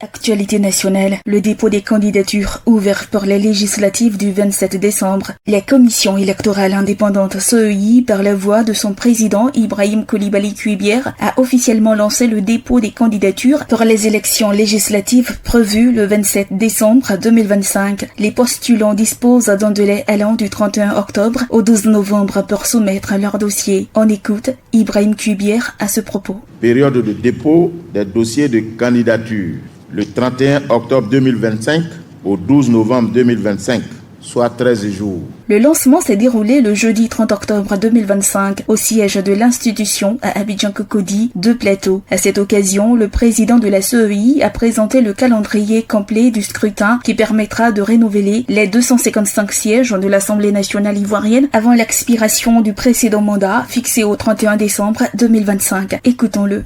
Actualité nationale, le dépôt des candidatures ouvertes pour les législatives du 27 décembre. La commission électorale indépendante CEI, par la voix de son président Ibrahim Coulibaly Kuibier, a officiellement lancé le dépôt des candidatures pour les élections législatives prévues le 27 décembre 2025. Les postulants disposent d'un délai allant du 31 octobre au 12 novembre pour soumettre leur dossier. On écoute Ibrahim Kuibier à ce propos. Période de dépôt des dossiers de candidature. Le 31 octobre 2025 au 12 novembre 2025, soit 13 jours. Le lancement s'est déroulé le jeudi 30 octobre 2025 au siège de l'institution à Abidjan-Cocody de Plateau. À cette occasion, le président de la CEI a présenté le calendrier complet du scrutin qui permettra de renouveler les 255 sièges de l'Assemblée nationale ivoirienne avant l'expiration du précédent mandat fixé au 31 décembre 2025. Écoutons-le.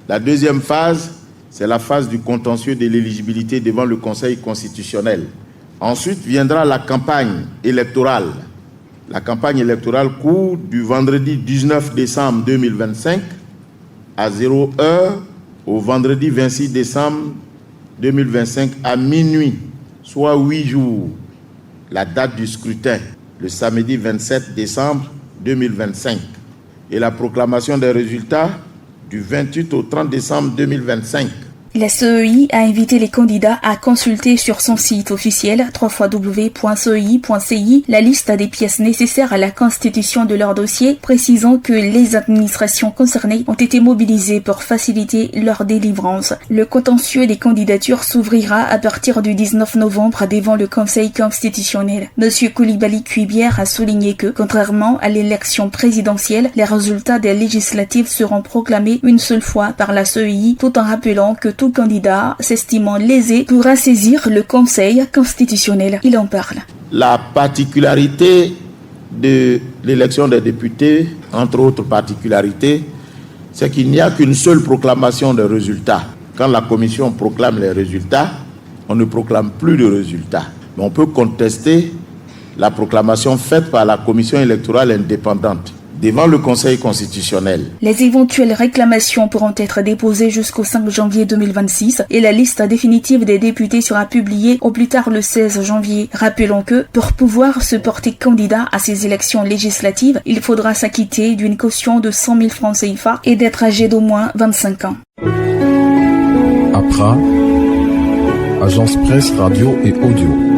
La deuxième phase, c'est la phase du contentieux de l'éligibilité devant le Conseil constitutionnel. Ensuite viendra la campagne électorale. La campagne électorale court du vendredi 19 décembre 2025 à 0h au vendredi 26 décembre 2025 à minuit, soit 8 jours. La date du scrutin, le samedi 27 décembre 2025. Et la proclamation des résultats du 28 au 30 décembre 2025. La CEI a invité les candidats à consulter sur son site officiel www.cei.ci la liste des pièces nécessaires à la constitution de leur dossier, précisant que les administrations concernées ont été mobilisées pour faciliter leur délivrance. Le contentieux des candidatures s'ouvrira à partir du 19 novembre devant le Conseil constitutionnel. Monsieur Coulibaly Kuibier a souligné que, contrairement à l'élection présidentielle, les résultats des législatives seront proclamés une seule fois par la CEI, tout en rappelant que tout candidat s'estimant lésé pourra saisir le Conseil constitutionnel. Il en parle. La particularité de l'élection des députés, entre autres particularités, c'est qu'il n'y a qu'une seule proclamation des résultats. Quand la commission proclame les résultats, on ne proclame plus de résultats. Mais on peut contester la proclamation faite par la commission électorale indépendante devant le Conseil constitutionnel. Les éventuelles réclamations pourront être déposées jusqu'au 5 janvier 2026 et la liste définitive des députés sera publiée au plus tard le 16 janvier. Rappelons que, pour pouvoir se porter candidat à ces élections législatives, il faudra s'acquitter d'une caution de 100 000 francs CFA et d'être âgé d'au moins 25 ans. APRA, Agence Presse Radio et Audio.